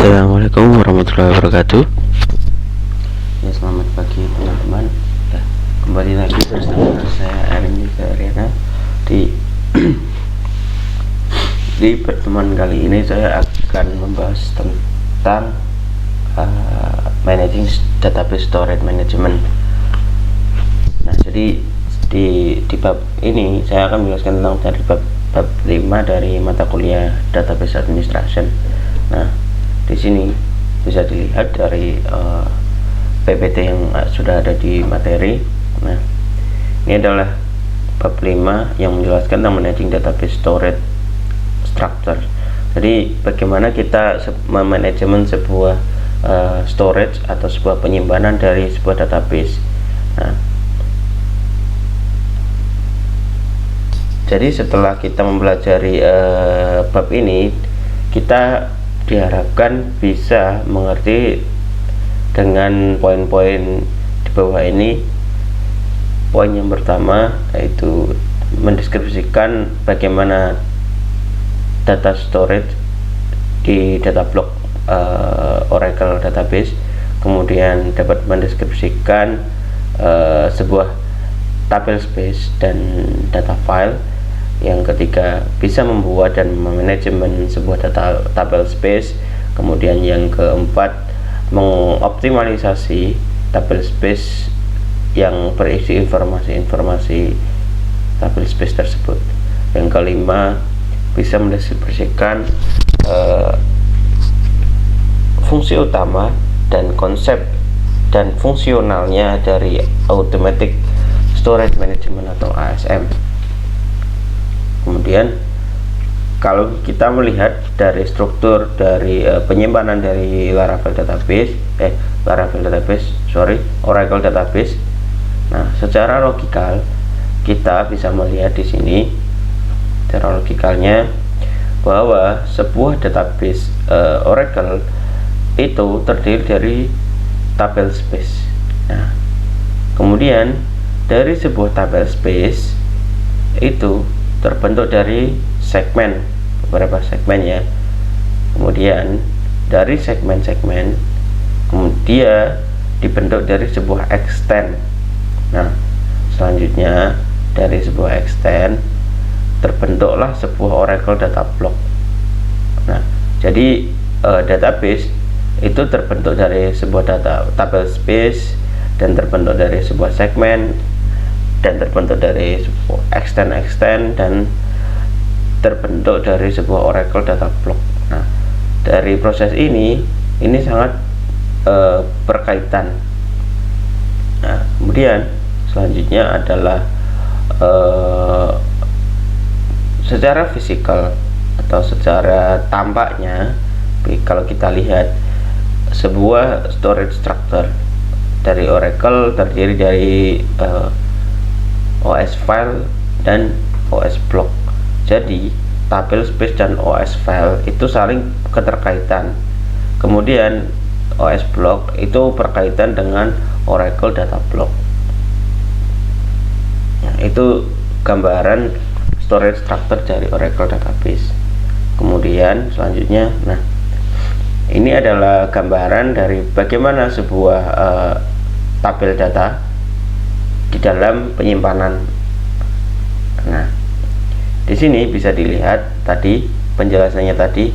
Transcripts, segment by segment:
Assalamualaikum warahmatullahi wabarakatuh. Ya, selamat pagi teman-teman. Ya, kembali lagi bersama saya Arin Ariana di pertemuan kali ini saya akan membahas tentang managing database storage management. Nah, jadi di bab ini saya akan menjelaskan tentang dari bab 5 dari mata kuliah database administration. Nah, di sini bisa dilihat dari PPT yang sudah ada di materi. Nah, ini adalah bab 5 yang menjelaskan tentang managing database storage structure. Jadi bagaimana kita memanajemen sebuah storage atau sebuah penyimpanan dari sebuah database. Nah, jadi setelah kita mempelajari bab ini, kita diharapkan bisa mengerti dengan poin-poin di bawah ini. Poin yang pertama yaitu mendeskripsikan bagaimana data storage di data block Oracle database, kemudian dapat mendeskripsikan sebuah tabel space dan data file. Yang ketiga, bisa membuat dan memanajemen sebuah data tabel space. Kemudian yang keempat, mengoptimalisasi tabel space yang berisi informasi-informasi tabel space tersebut. Yang kelima, bisa mendeskripsikan fungsi utama dan konsep dan fungsionalnya dari automatic storage management atau ASM. Kemudian kalau kita melihat dari struktur dari penyimpanan dari Oracle database, nah, secara logikal kita bisa melihat di sini secara logikalnya bahwa sebuah database Oracle itu terdiri dari tabel space. Nah, kemudian dari sebuah tabel space itu terbentuk dari segmen, beberapa segmen ya. Kemudian dari segmen-segmen kemudian dibentuk dari sebuah extend. Nah, selanjutnya dari sebuah extend terbentuklah sebuah Oracle data block. Nah, jadi database itu terbentuk dari sebuah tabel space dan terbentuk dari sebuah segmen dan terbentuk dari sebuah extend dan terbentuk dari sebuah Oracle data block. Nah, dari proses ini sangat berkaitan. Nah, kemudian selanjutnya adalah secara fisikal atau secara tampaknya, kalau kita lihat sebuah storage structure dari Oracle terdiri dari OS file dan OS block. Jadi tabel space dan OS file itu saling keterkaitan. Kemudian OS block itu berkaitan dengan Oracle data block. Nah, itu gambaran storage structure dari Oracle database. Kemudian selanjutnya, nah, ini adalah gambaran dari bagaimana sebuah tabel data di dalam penyimpanan. Nah, di sini bisa dilihat tadi penjelasannya tadi.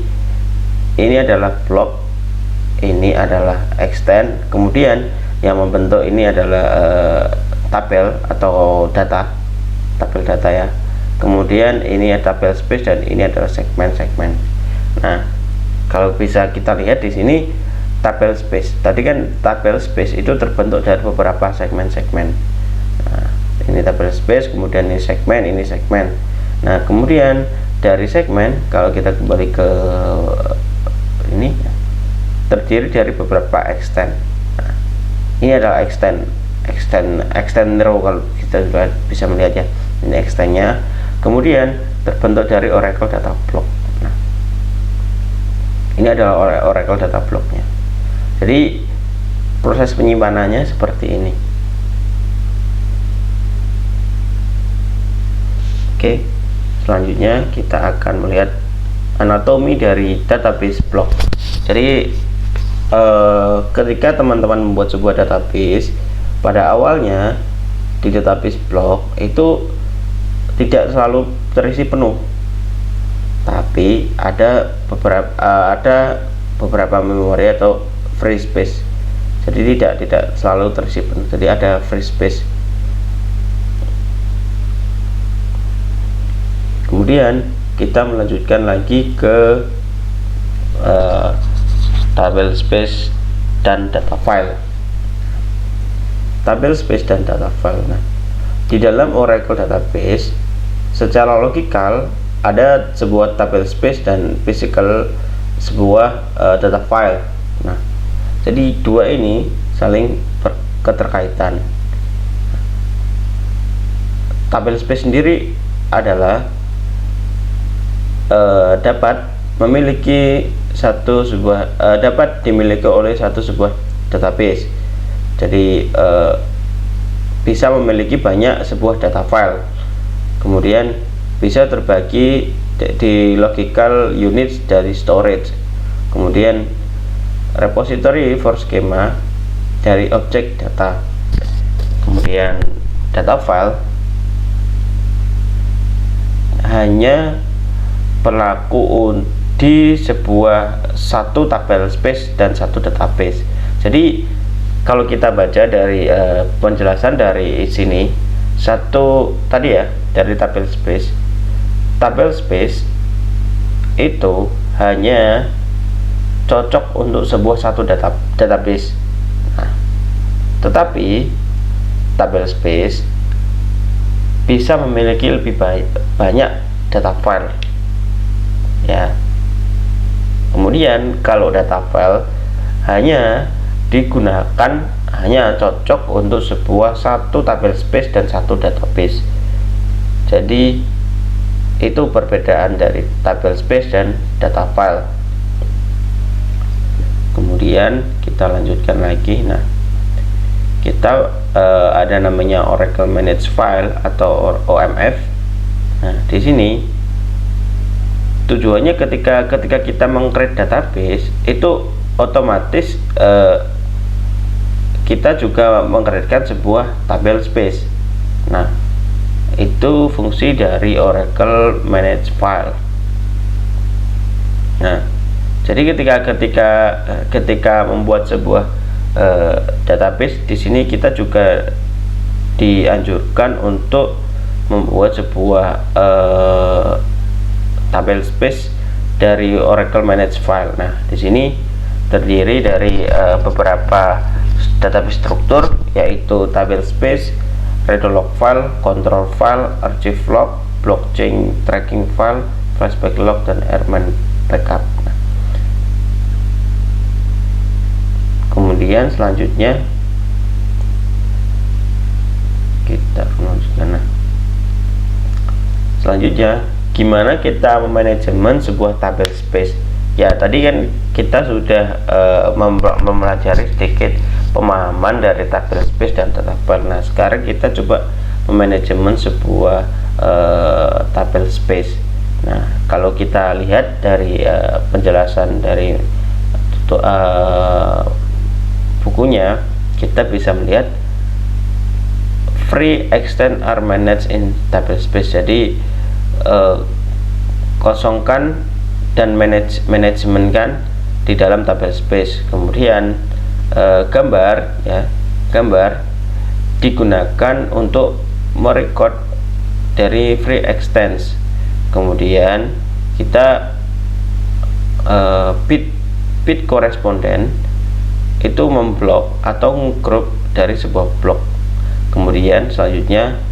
Ini adalah block, ini adalah extend, kemudian yang membentuk ini adalah tabel atau tabel data ya. Kemudian ini ada tabel space dan ini adalah segmen-segmen. Nah, kalau bisa kita lihat di sini tabel space. Tadi kan tabel space itu terbentuk dari beberapa segmen-segmen. Nah, ini tabel space, kemudian ini segmen. Nah, kemudian dari segmen, kalau kita kembali ke ini, terdiri dari beberapa extend. Nah, ini adalah extend row, kalau kita juga bisa melihat ya. Ini extendnya. Kemudian terbentuk dari Oracle data block. Nah, ini adalah Oracle data blocknya. Jadi proses penyimpanannya seperti ini. Oke, selanjutnya kita akan melihat anatomi dari database block. Jadi ketika teman-teman membuat sebuah database, pada awalnya di database block itu tidak selalu terisi penuh, tapi ada beberapa memori atau free space. Jadi tidak selalu terisi penuh, jadi ada free space. Kemudian kita melanjutkan lagi ke tabel space dan data file. Tabel space dan data file. Nah, di dalam Oracle database secara logikal ada sebuah tabel space dan physical sebuah data file. Nah, jadi dua ini saling keterkaitan. Tabel space sendiri adalah dapat dimiliki oleh sebuah database. Jadi bisa memiliki banyak sebuah data file, kemudian bisa terbagi di logical units dari storage, kemudian repository for schema dari objek data, kemudian data file hanya berlaku di sebuah satu tabel space dan satu database. Jadi kalau kita baca dari penjelasan dari sini, satu tadi ya, dari tabel space itu hanya cocok untuk sebuah satu database. Nah, tetapi tabel space bisa memiliki lebih banyak data file ya. Kemudian kalau data file hanya cocok untuk sebuah satu tabel space dan satu database. Jadi itu perbedaan dari tabel space dan data file. Kemudian kita lanjutkan lagi. Nah, kita ada namanya Oracle Managed File atau OMF. Nah, di sini tujuannya ketika kita meng-create database itu otomatis kita juga meng-createkan sebuah tabel space. Nah, itu fungsi dari Oracle Managed File. Nah, jadi ketika membuat sebuah database, di sini kita juga dianjurkan untuk membuat sebuah tabel space dari Oracle Managed File. Nah, di sini terdiri dari beberapa database struktur, yaitu tabel space, redo log file, control file, archive log, blockchain tracking file, flashback log, dan airman backup. Nah, kemudian selanjutnya kita lanjutkan. Nah, selanjutnya gimana kita memanajemen sebuah tabel space? Ya, tadi kan kita sudah mempelajari sedikit pemahaman dari tabel space dan data file. Nah, sekarang kita coba memanajemen sebuah tabel space. Nah, kalau kita lihat dari penjelasan dari bukunya, kita bisa melihat free extend are managed in table space. Jadi kosongkan dan manajemenkan di dalam tabel space. Kemudian gambar digunakan untuk merecord dari free extends. Kemudian kita bit koresponden itu memblok atau grup dari sebuah blok. Kemudian selanjutnya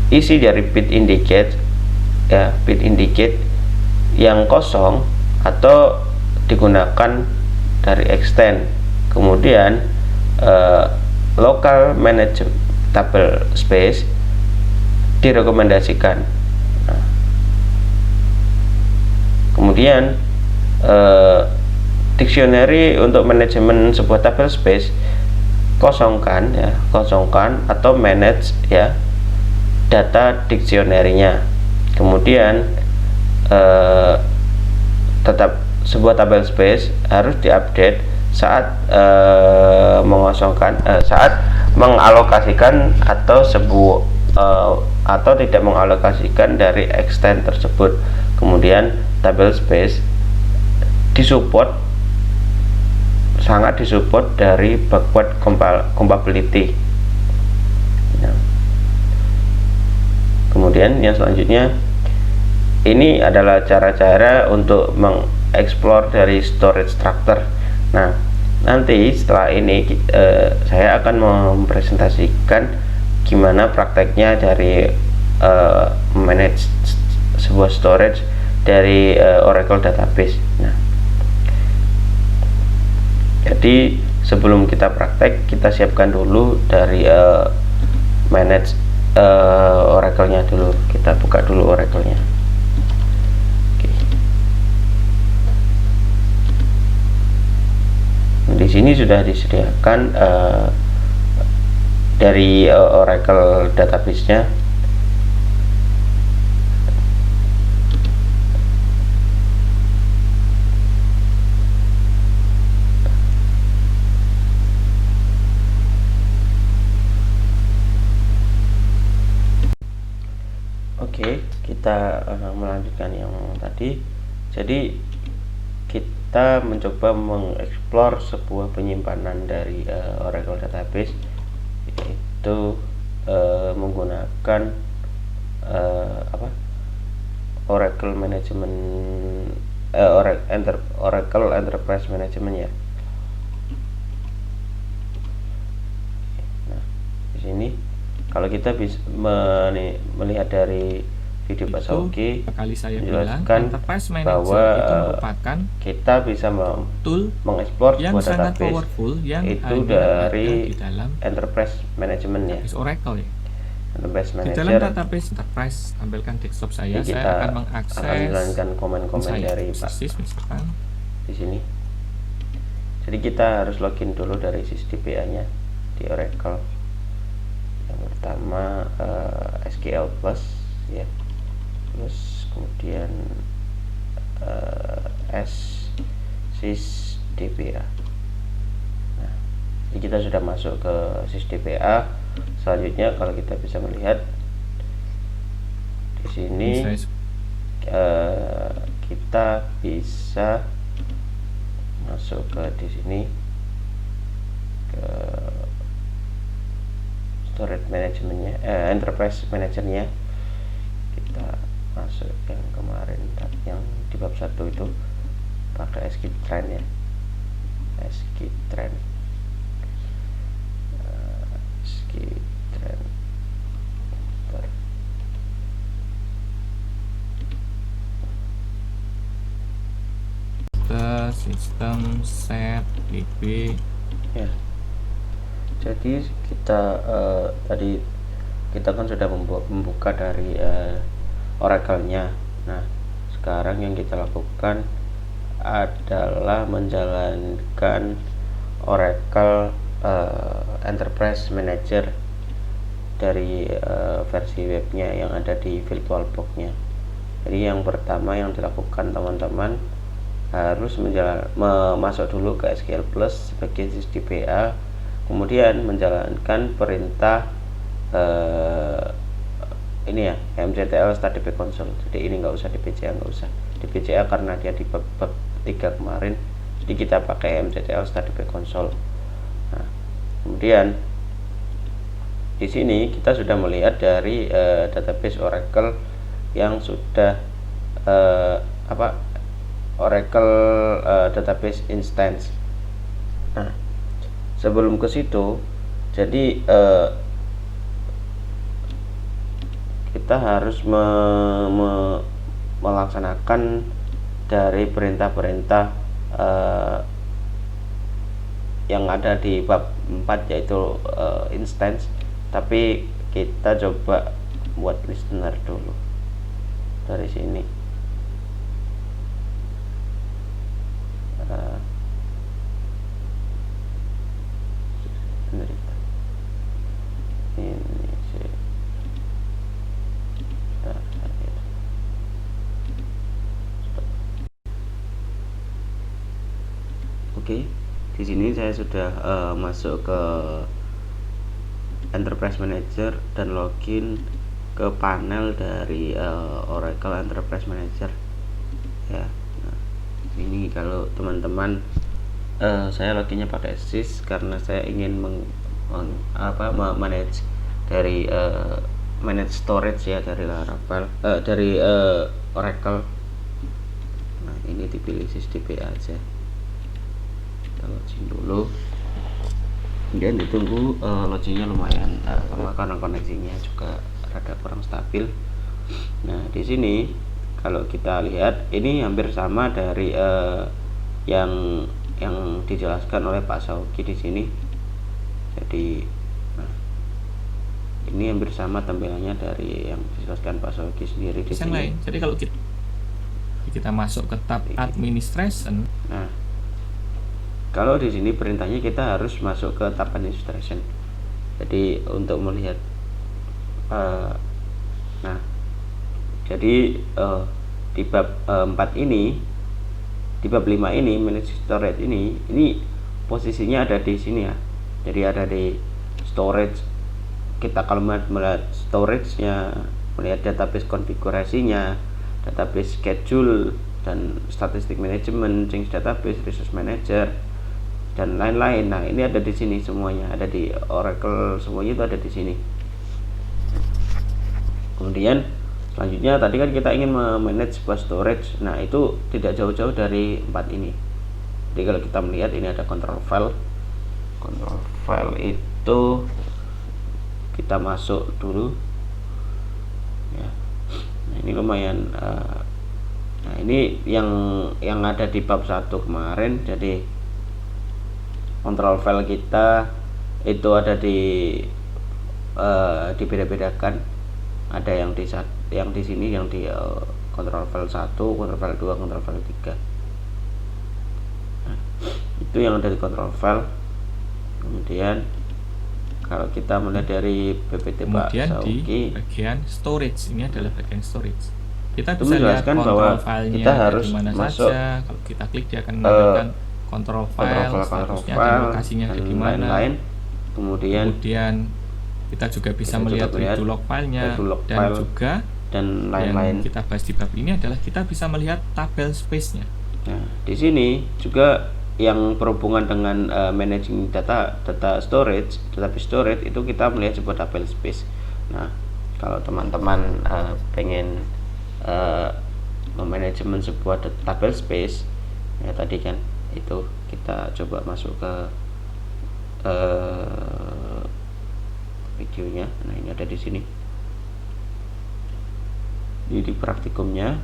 isi dari bit indicate yang kosong atau digunakan dari extend. Kemudian local manage table space direkomendasikan. Nah, kemudian dictionary untuk manajemen sebuah table space kosongkan atau manage data dictionary-nya. Kemudian eh, tetap sebuah tabel space harus diupdate saat saat mengalokasikan atau atau tidak mengalokasikan dari extend tersebut. Kemudian tabel space sangat disupport dari backward compatibility. Nah, kemudian yang selanjutnya ini adalah cara-cara untuk mengeksplor dari storage structure. Nah, nanti setelah ini saya akan mempresentasikan gimana prakteknya dari manage sebuah storage dari Oracle Database. Nah, jadi sebelum kita praktek, kita siapkan dulu dari manage Oracle-nya dulu. Kita buka dulu Oracle-nya. Oke. Di sini sudah disediakan dari Oracle Database-nya. Oke, kita melanjutkan yang tadi. Jadi kita mencoba mengeksplor sebuah penyimpanan dari Oracle Database, yaitu menggunakan Oracle Management Oracle Enterprise Management ya. Nah, di sini kalau kita bisa melihat dari video Pak Sauki menjelaskan bahwa kita bisa mengeksplor yang sebuah sangat database powerful yang itu dari Enterprise Management ya. Oracle ya. Enterprise Di dalam Manager. database Enterprise, tampilkan desktop saya. Kita Saya akan mengakses menjalankan komen-komen dari Pak misalkan di sini. Jadi kita harus login dulu dari sysdpa-nya di Oracle. Yang pertama SQL Plus ya, terus kemudian sysdpa. Nah, jadi kita sudah masuk ke sysdpa. Selanjutnya kalau kita bisa melihat di sini kita bisa masuk ke di sini ke storage managementnya, enterprise managernya. Kita masuk yang kemarin yang di bab 1 itu pakai SQtrend ya, SQtrend. sistem set db ya. Jadi kita tadi kita kan sudah membuka dari Oracle-nya. Nah, sekarang yang kita lakukan adalah menjalankan Oracle Enterprise Manager dari versi webnya yang ada di VirtualBox-nya. Jadi yang pertama yang dilakukan teman-teman harus masuk dulu ke SQL Plus sebagai sysdpa, kemudian menjalankan perintah ini ya, mctl start db console. Jadi ini nggak usah di PCA, karena dia di bab 3 kemarin, jadi kita pakai mctl start db console. Nah, kemudian di sini kita sudah melihat dari database Oracle yang sudah Oracle database instance. Nah, sebelum ke situ, jadi kita harus melaksanakan dari perintah-perintah yang ada di bab 4 yaitu instance. Tapi kita coba buat listener dulu dari sini. Ini sih. Oke, di sini saya sudah masuk ke Enterprise Manager dan login ke panel dari Oracle Enterprise Manager ya. Nah, ini kalau teman-teman saya loginnya pakai sys karena saya ingin manage dari manage storage ya dari Laravel dari Oracle. Nah, ini dipilih sysdb aja, kita login dulu, kemudian ditunggu loginnya lumayan lama karena koneksinya juga rada kurang stabil. Nah, di sini kalau kita lihat ini hampir sama dari yang dijelaskan oleh Pak Sauki di sini. Jadi ini hampir sama tampilannya dari yang dijelaskan Pak Sauki sendiri di sini. lain. Jadi kalau kita masuk ke tab administration. Nah, kalau di sini perintahnya kita harus masuk ke tab administration. Jadi untuk melihat nah, jadi di bab 4 ini, di bab 5 ini manage storage ini posisinya ada di sini ya. Jadi ada di storage. Kita kalau melihat storage-nya, melihat database konfigurasinya, database schedule dan statistik management, change database, resource manager dan lain-lain. Nah, ini ada di sini semuanya, ada di Oracle, semuanya itu ada di sini. Kemudian selanjutnya tadi kan kita ingin memanage sebuah storage. Nah, itu tidak jauh-jauh dari 4 ini. Jadi kalau kita melihat ini ada control file. Control file itu kita masuk dulu ya. Nah, ini lumayan nah, ini yang ada di bab 1 kemarin. Jadi control file kita itu ada dibeda-bedakan. Ada yang di sini yang di control file 1, control file 2, control file 3. Nah, itu yang ada di control file. Kemudian kalau kita melihat dari PPT Pak Sauki, di bagian storage, ini adalah bagian storage. Kita itu bisa lihat menjelaskan bahwa control filenya kita harus di mana masuk saja. Kalau kita klik dia akan menampilkan control file, statusnya dan lokasinya ada di mana. lain-lain. Kemudian kita juga bisa kita melihat juga melihat redo log filenya redo log dan file juga dan lain-lain. yang kita bahas di bab ini adalah kita bisa melihat tabel space-nya. Nah, di sini juga yang berhubungan dengan managing data storage, database storage, itu kita melihat sebuah tabel space. Nah, kalau teman-teman pengen memanajemen sebuah tabel space ya, tadi kan itu kita coba masuk ke videonya. Nah, ini ada di sini di praktikumnya.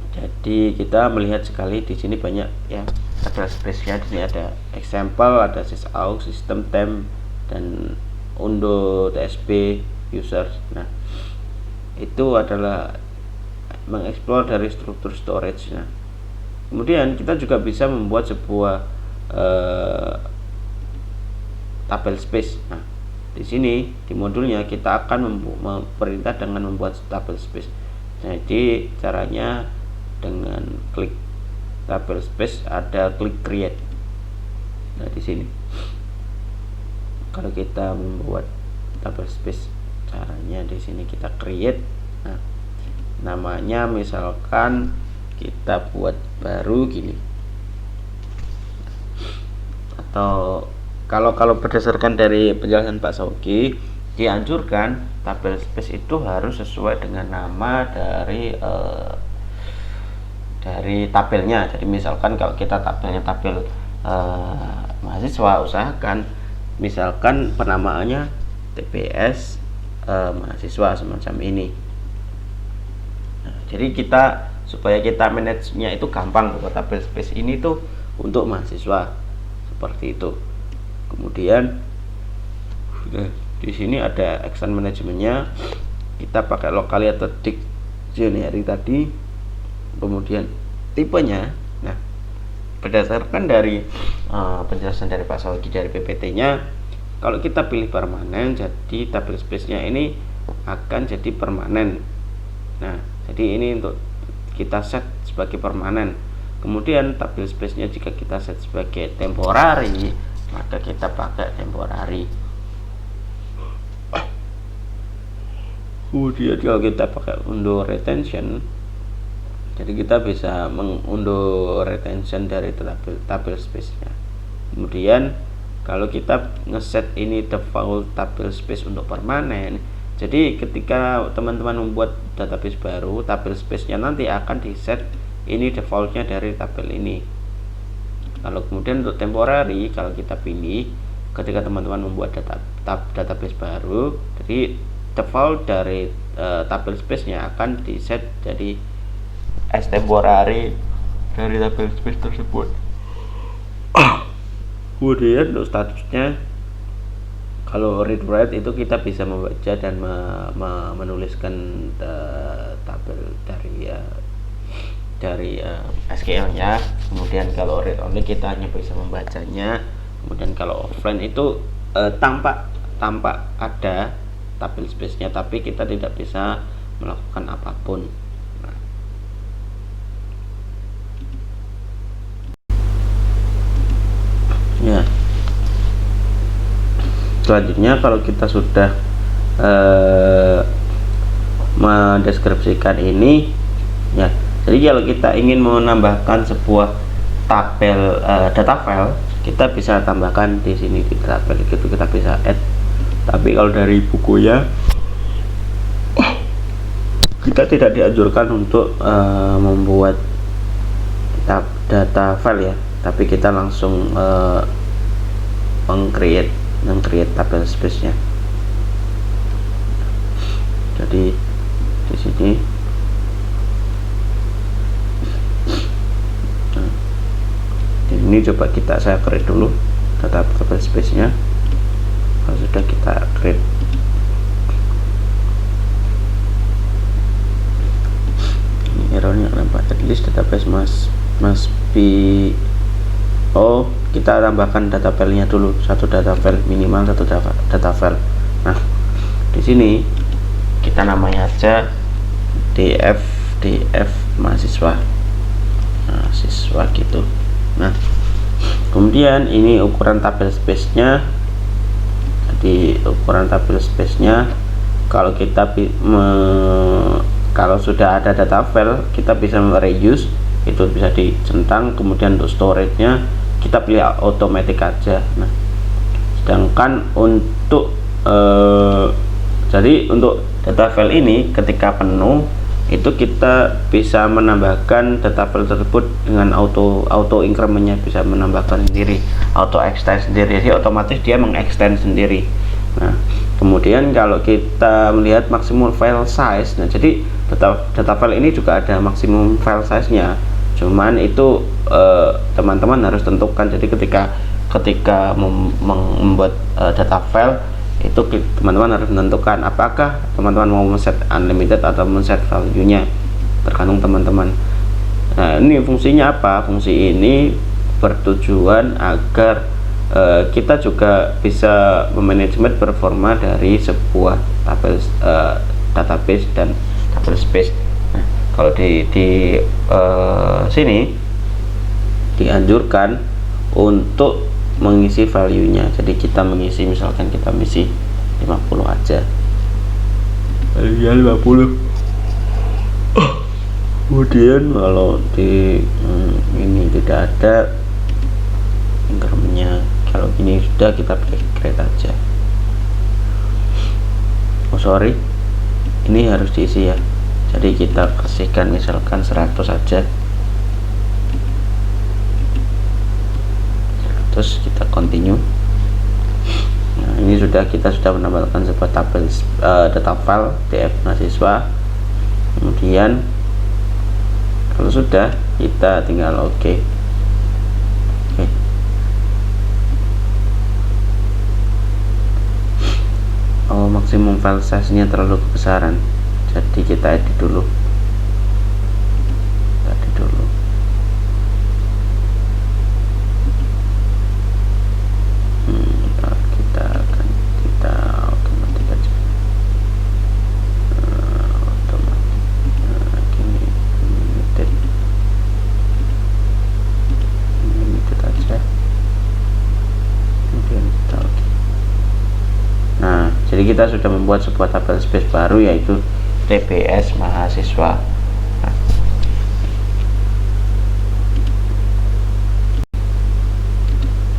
Jadi kita melihat sekali di sini banyak ya tabel space-nya. Di sini ada example, ada sysout, system temp dan undo tsp user. Nah, itu adalah mengeksplor dari struktur storage. Nah, kemudian kita juga bisa membuat sebuah tabel space. Nah, di sini di modulnya kita akan perintah dengan membuat tabel space. Jadi caranya dengan klik tabel space, ada klik create. Nah, di sini kalau kita membuat tabel space, caranya di sini kita create. Nah, namanya misalkan kita buat baru gini, atau kalau berdasarkan dari penjelasan Pak Sauki, dianjurkan tabel space itu harus sesuai dengan nama dari tabelnya. Jadi misalkan kalau kita tabelnya tabel mahasiswa, usahakan misalkan penamaannya TPS mahasiswa semacam ini. Nah, jadi kita supaya kita manage-nya itu gampang, buat tabel space ini tuh untuk mahasiswa seperti itu. Kemudian di sini ada action manajemennya, kita pakai locally atau dictionary tadi. Kemudian tipenya, nah berdasarkan dari penjelasan dari Pak Sauki dari PPT-nya, kalau kita pilih permanen, jadi tabel space-nya ini akan jadi permanen. Nah, jadi ini untuk kita set sebagai permanen. kemudian tabel space-nya jika kita set sebagai temporary, maka kita pakai temporary. Kemudian kalau kita pakai undo retention, jadi kita bisa mengunduh retention dari tabel space-nya. Kemudian kalau kita ngeset ini default tabel space untuk permanen, jadi ketika teman-teman membuat database baru, tabel space-nya nanti akan di set ini defaultnya dari tabel ini. Kalau kemudian untuk temporary, kalau kita pilih ketika teman-teman membuat database baru, jadi default dari tabel space-nya akan di set jadi as temporary dari tabel space tersebut. Kemudian untuk statusnya, kalau read write itu kita bisa membaca dan menuliskan tabel dari SQL-nya. Kemudian kalau read only kita hanya bisa membacanya. Kemudian kalau offline itu tampak ada tabel space-nya, tapi kita tidak bisa melakukan apapun. Ya, selanjutnya kalau kita sudah mendeskripsikan ini, ya, jadi kalau kita ingin menambahkan sebuah tabel data file, kita bisa tambahkan di sini di tabel itu, kita bisa add. Tapi kalau dari bukunya kita tidak dianjurkan untuk membuat data file ya, tapi kita langsung meng-create tabel space-nya. Jadi di sini ini coba saya create dulu tabel space-nya. Kalau sudah kita create, ini errornya kenapa? At least database must be, kita tambahkan data file-nya dulu, satu data file, minimal satu data file. Nah, di sini kita namanya aja df mahasiswa gitu. Nah, kemudian ini ukuran tabel space-nya. Jadi ukuran tabel space-nya, kalau kita kalau sudah ada data file, kita bisa reuse, itu bisa dicentang. Kemudian untuk storage-nya kita pilih automatic aja. Nah, sedangkan untuk jadi untuk data file ini ketika penuh, itu kita bisa menambahkan data file tersebut dengan auto increment-nya, bisa menambahkan sendiri, auto extend sendiri, jadi otomatis dia mengextend sendiri. Nah, kemudian kalau kita melihat maksimum file size, nah jadi data file ini juga ada maksimum file size-nya, cuman itu teman-teman harus tentukan. Jadi ketika membuat data file itu teman-teman harus menentukan apakah teman-teman mau men-set unlimited atau men-set value-nya, tergantung teman-teman. Nah, ini fungsinya apa? Fungsi ini bertujuan agar kita juga bisa memanajemen performa dari sebuah database dan tabel space. Nah, kalau di sini dianjurkan untuk mengisi value-nya. Jadi kita mengisi, misalkan kita mengisi 50 aja, value-nya 50. Kemudian kalau di ini tidak ada increment-nya, kalau ini sudah, kita create aja. Sorry, ini harus diisi ya. Jadi kita kasihkan misalkan 100 aja. Terus kita continue. Nah, ini kita sudah menambahkan sebuah tabel data file df mahasiswa. Kemudian kalau sudah, kita tinggal oke. Maksimum file size nya terlalu kebesaran, jadi kita edit dulu. kita sudah membuat sebuah tabel space baru, yaitu TBS mahasiswa.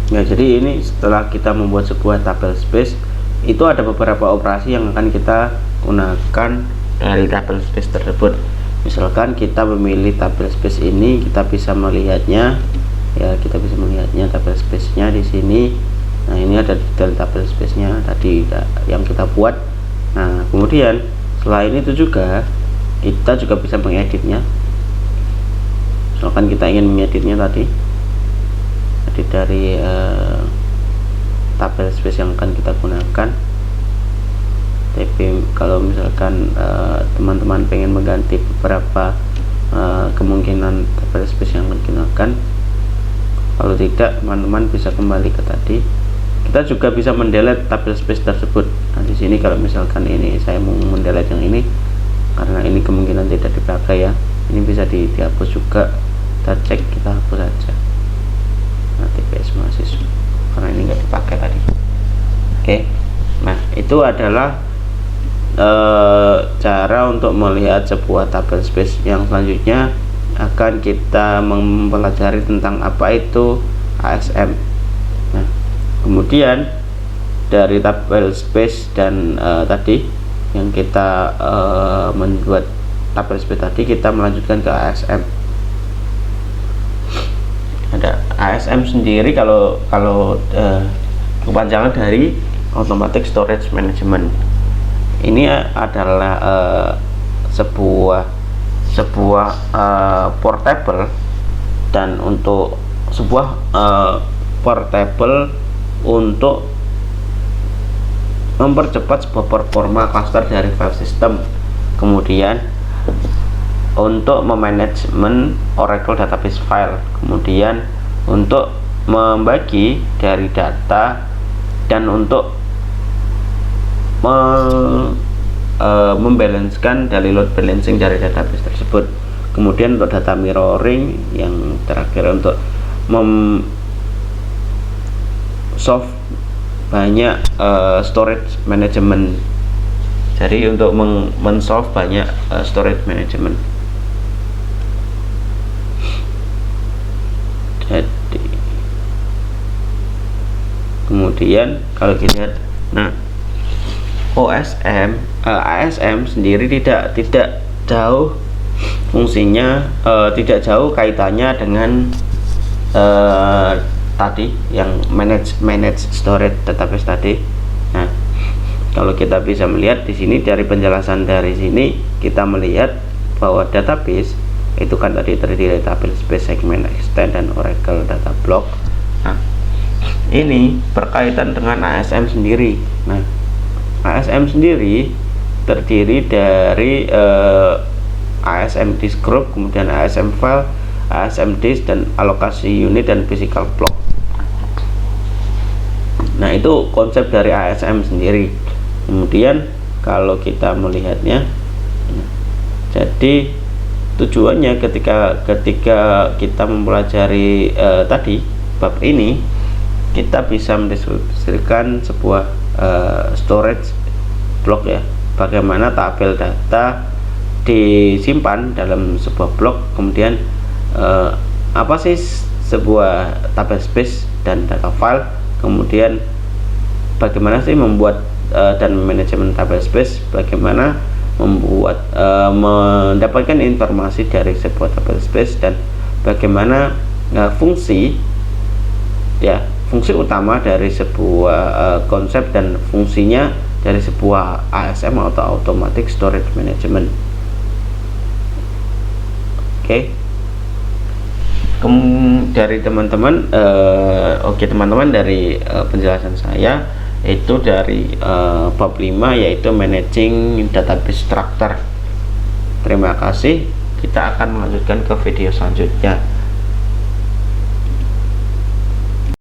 Ya, jadi ini setelah kita membuat sebuah tabel space, itu ada beberapa operasi yang akan kita gunakan dari tabel space tersebut. Misalkan kita memilih tabel space ini, kita bisa melihatnya, ya kita bisa melihatnya tabel space-nya di sini. Nah, ini ada detail tabel space-nya tadi yang kita buat. Nah, kemudian selain itu juga kita juga bisa mengeditnya. Misalkan kita ingin mengeditnya tadi dari tabel space yang akan kita gunakan. Tapi kalau misalkan teman-teman pengen mengganti beberapa kemungkinan tabel space yang akan digunakan, kalau tidak, teman-teman bisa kembali ke tadi. Kita juga bisa mendelete tabel space tersebut. Nah, di sini kalau misalkan ini saya mau mendelete yang ini karena ini kemungkinan tidak dipakai, ya ini bisa dihapus juga. Kita cek, kita hapus saja. Nah, TBS mahasiswa karena ini nggak dipakai tadi. Oke, nah itu adalah cara untuk melihat sebuah tabel space. Yang selanjutnya akan kita mempelajari tentang apa itu ASM. Nah, kemudian dari tabel space dan tadi yang kita membuat tabel space tadi, kita melanjutkan ke ASM. Ada ASM sendiri, kalau kepanjangan dari Automatic Storage Management. Ini adalah sebuah portable, dan untuk sebuah portable untuk mempercepat sebuah performa cluster dari file system. Kemudian untuk memanajemen Oracle database file, kemudian untuk membagi dari data, dan untuk membalancekan dari load balancing dari database tersebut. Kemudian untuk data mirroring, yang terakhir untuk solve banyak storage management. Jadi untuk men-solve banyak storage management. Jadi kemudian kalau kita lihat, nah ASM sendiri tidak jauh fungsinya, tidak jauh kaitannya dengan tadi yang manage storage database tadi. Nah, kalau kita bisa melihat di sini dari penjelasan dari sini, kita melihat bahwa database itu kan tadi terdiri dari tabel space, segment, extend, dan Oracle data block. Nah, ini berkaitan dengan ASM sendiri. Nah, ASM sendiri terdiri dari ASM disk group, kemudian ASM file, ASM disk, dan alokasi unit, dan physical block. Nah, itu konsep dari ASM sendiri. Kemudian kalau kita melihatnya, jadi tujuannya ketika kita mempelajari tadi bab ini, kita bisa mendeskripsikan sebuah storage block, ya, bagaimana tabel data disimpan dalam sebuah blok. Kemudian apa sih sebuah tabel space dan data file, kemudian bagaimana sih membuat dan manajemen tabel space, bagaimana membuat mendapatkan informasi dari sebuah tabel space, dan bagaimana fungsi utama dari sebuah konsep dan fungsinya dari sebuah ASM atau Automatic Storage Management. Oke. Dari teman-teman, teman-teman, dari penjelasan saya itu dari bab 5, yaitu Managing Database Structure. Terima kasih. Kita akan melanjutkan ke video selanjutnya.